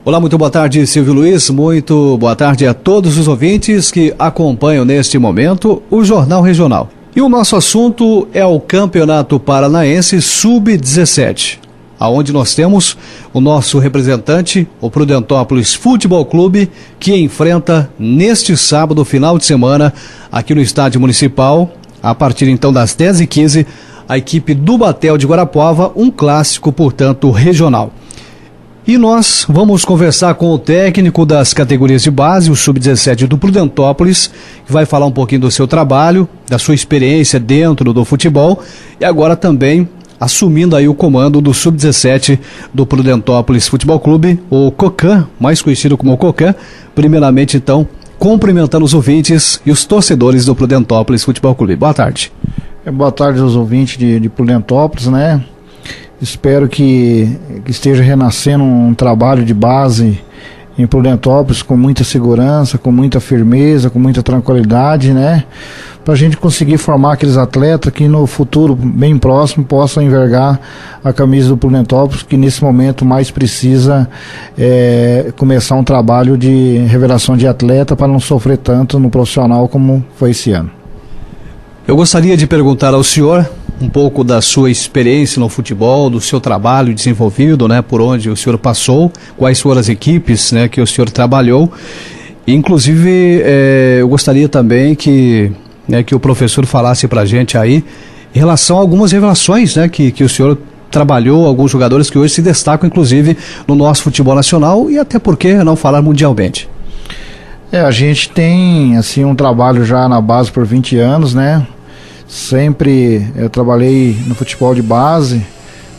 Olá, muito boa tarde, Silvio Luiz, muito boa tarde a todos os ouvintes que acompanham neste momento o Jornal Regional. E o nosso assunto é o Campeonato Paranaense Sub-17, aonde nós temos o nosso representante, o Prudentópolis Futebol Clube, que enfrenta neste sábado, final de semana, aqui no Estádio Municipal, a partir então das 10h15, a equipe do Batel de Guarapuava, um clássico, portanto, regional. E nós vamos conversar com o técnico das categorias de base, o Sub-17 do Prudentópolis, que vai falar um pouquinho do seu trabalho, da sua experiência dentro do futebol e agora também assumindo aí o comando do Sub-17 do Prudentópolis Futebol Clube, o Cocan, mais conhecido como Cocan. Primeiramente, então, cumprimentando os ouvintes e os torcedores do Prudentópolis Futebol Clube. Boa tarde. Boa tarde aos ouvintes de Prudentópolis, né? Espero que esteja renascendo um trabalho de base em Prudentópolis com muita segurança, com muita firmeza, com muita tranquilidade, né? Para a gente conseguir formar aqueles atletas que no futuro bem próximo possam envergar a camisa do Prudentópolis, que nesse momento mais precisa começar um trabalho de revelação de atleta para não sofrer tanto no profissional como foi esse ano. Eu gostaria de perguntar ao senhor um pouco da sua experiência no futebol, do seu trabalho desenvolvido, né, por onde o senhor passou, quais foram as equipes, né, que o senhor trabalhou. Inclusive, eu gostaria também que o professor falasse pra gente aí em relação a algumas revelações, né, que o senhor trabalhou, alguns jogadores que hoje se destacam, inclusive, no nosso futebol nacional e até por que não falar mundialmente. A gente tem, assim, um trabalho já na base por 20 anos, né? Sempre eu trabalhei no futebol de base,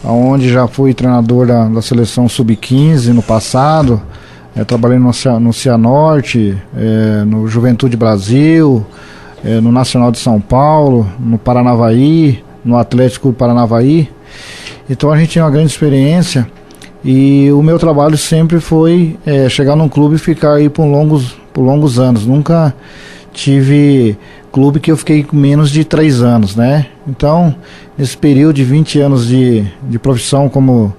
onde já fui treinador da seleção Sub-15 no passado. Trabalhei no Cianorte, no Juventude Brasil, no Nacional de São Paulo, no Paranavaí, no Atlético Paranavaí. Então a gente tem uma grande experiência e o meu trabalho sempre foi chegar num clube e ficar aí por longos anos. Nunca tive clube que eu fiquei com menos de 3 anos, né? Então, nesse período de 20 anos de profissão como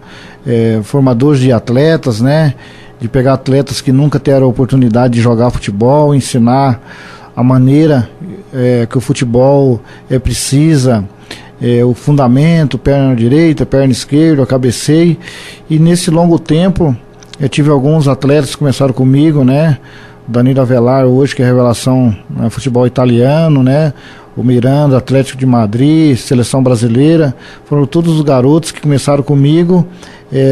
formador de atletas, né? De pegar atletas que nunca tiveram a oportunidade de jogar futebol, ensinar a maneira que o futebol precisa, o fundamento, perna direita, perna esquerda, cabeceio. E nesse longo tempo, eu tive alguns atletas que começaram comigo, né? Danilo Avelar hoje, que é revelação no futebol italiano, né? O Miranda, Atlético de Madrid, Seleção Brasileira, foram todos os garotos que começaram comigo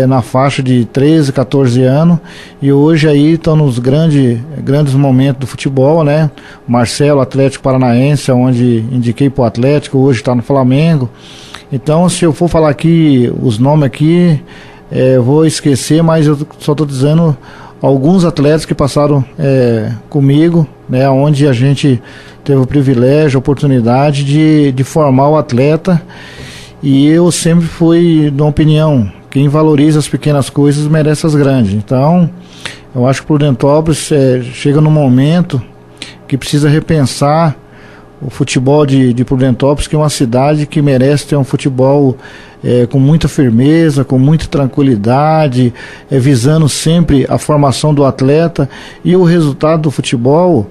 na faixa de 13, 14 anos e hoje aí estão nos grandes momentos do futebol, né? Marcelo, Atlético Paranaense, onde indiquei para o Atlético, hoje está no Flamengo. Então, se eu for falar aqui os nomes aqui, eu vou esquecer, mas eu só estou dizendo alguns atletas que passaram comigo, né, onde a gente teve o privilégio, a oportunidade de formar o atleta. E eu sempre fui de uma opinião, quem valoriza as pequenas coisas merece as grandes. Então, eu acho que o Prudentópolis chega num momento que precisa repensar o futebol de Prudentópolis, que é uma cidade que merece ter um futebol com muita firmeza, com muita tranquilidade, visando sempre a formação do atleta, e o resultado do futebol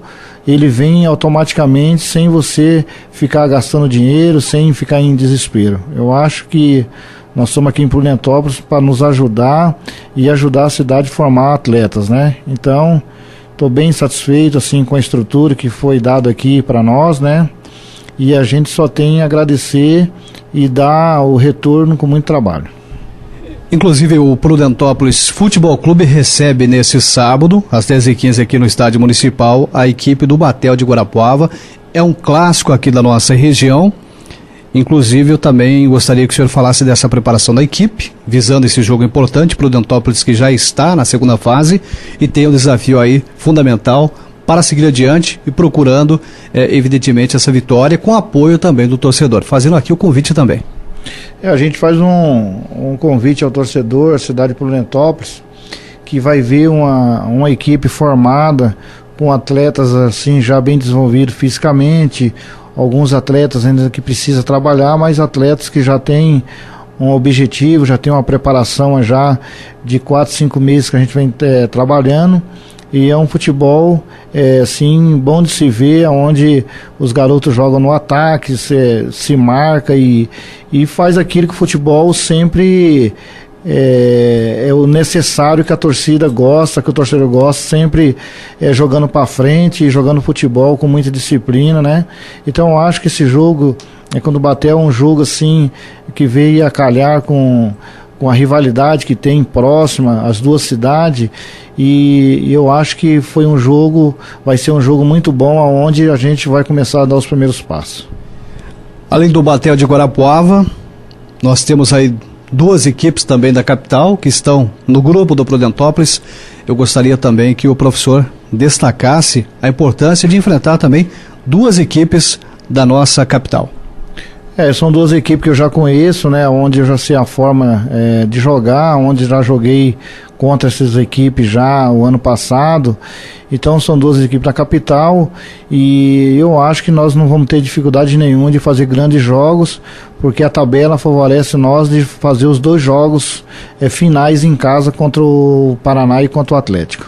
ele vem automaticamente sem você ficar gastando dinheiro, sem ficar em desespero. Eu acho que nós estamos aqui em Prudentópolis para nos ajudar e ajudar a cidade a formar atletas, né? Então, estou bem satisfeito assim com a estrutura que foi dada aqui para nós, né? E a gente só tem a agradecer e dar o retorno com muito trabalho. Inclusive o Prudentópolis Futebol Clube recebe nesse sábado, às 10h15 aqui no Estádio Municipal, a equipe do Batel de Guarapuava. É um clássico aqui da nossa região. Inclusive eu também gostaria que o senhor falasse dessa preparação da equipe, visando esse jogo importante, Prudentópolis que já está na segunda fase e tem um desafio aí fundamental para seguir adiante e procurando, evidentemente, essa vitória com apoio também do torcedor. Fazendo aqui o convite também. A gente faz um convite ao torcedor, à cidade de Prudentópolis, que vai ver uma equipe formada com atletas assim já bem desenvolvidos fisicamente, alguns atletas ainda que precisa trabalhar, mas atletas que já têm um objetivo, já tem uma preparação já de 4, 5 meses que a gente vem trabalhando. E é um futebol assim, bom de se ver, onde os garotos jogam no ataque, se marca e faz aquilo que o futebol sempre é o necessário, que a torcida gosta, que o torcedor gosta, sempre jogando para frente e jogando futebol com muita disciplina, né? Então eu acho que esse jogo, quando bater, é um jogo assim que veio a calhar com a rivalidade que tem próxima as duas cidades, e eu acho que vai ser um jogo muito bom, onde a gente vai começar a dar os primeiros passos. Além do Batel de Guarapuava, nós temos aí 2 equipes também da capital que estão no grupo do Prudentópolis. Eu gostaria também que o professor destacasse a importância de enfrentar também 2 equipes da nossa capital. São 2 equipes que eu já conheço, né? Onde eu já sei a forma de jogar, onde já joguei contra essas equipes já o ano passado. Então são 2 equipes da capital, e eu acho que nós não vamos ter dificuldade nenhuma de fazer grandes jogos, porque a tabela favorece nós de fazer os 2 jogos finais em casa contra o Paraná e contra o Atlético.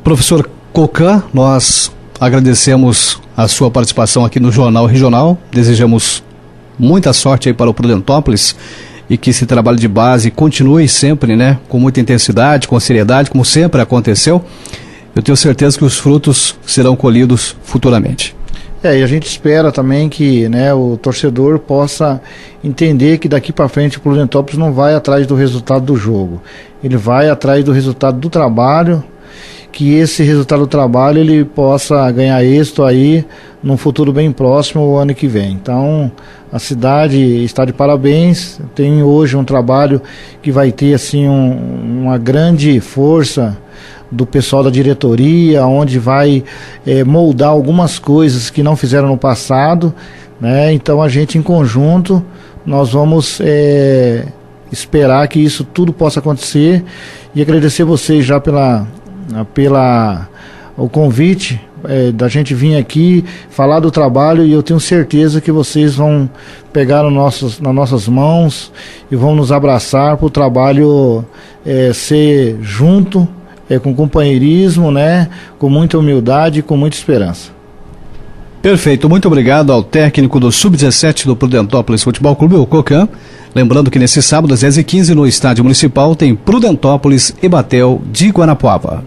Professor Cocan, nós agradecemos a sua participação aqui no Jornal Regional, desejamos muita sorte aí para o Prudentópolis, e que esse trabalho de base continue sempre, né, com muita intensidade, com seriedade, como sempre aconteceu. Eu tenho certeza que os frutos serão colhidos futuramente. E a gente espera também que, né, o torcedor possa entender que daqui para frente o Prudentópolis não vai atrás do resultado do jogo, ele vai atrás do resultado do trabalho, que esse resultado do trabalho ele possa ganhar êxito aí num futuro bem próximo, o ano que vem. Então a cidade está de parabéns, tem hoje um trabalho que vai ter assim uma grande força do pessoal da diretoria, onde vai moldar algumas coisas que não fizeram no passado, né? Então a gente em conjunto, nós vamos esperar que isso tudo possa acontecer, e agradecer vocês já o convite da gente vir aqui falar do trabalho, e eu tenho certeza que vocês vão pegar nas nossas mãos e vão nos abraçar para o trabalho ser junto, com companheirismo, né, com muita humildade e com muita esperança. Perfeito, muito obrigado ao técnico do Sub-17 do Prudentópolis Futebol Clube, o Cocan. Lembrando que nesse sábado às 10h15 no Estádio Municipal tem Prudentópolis e Batel de Guarapuava.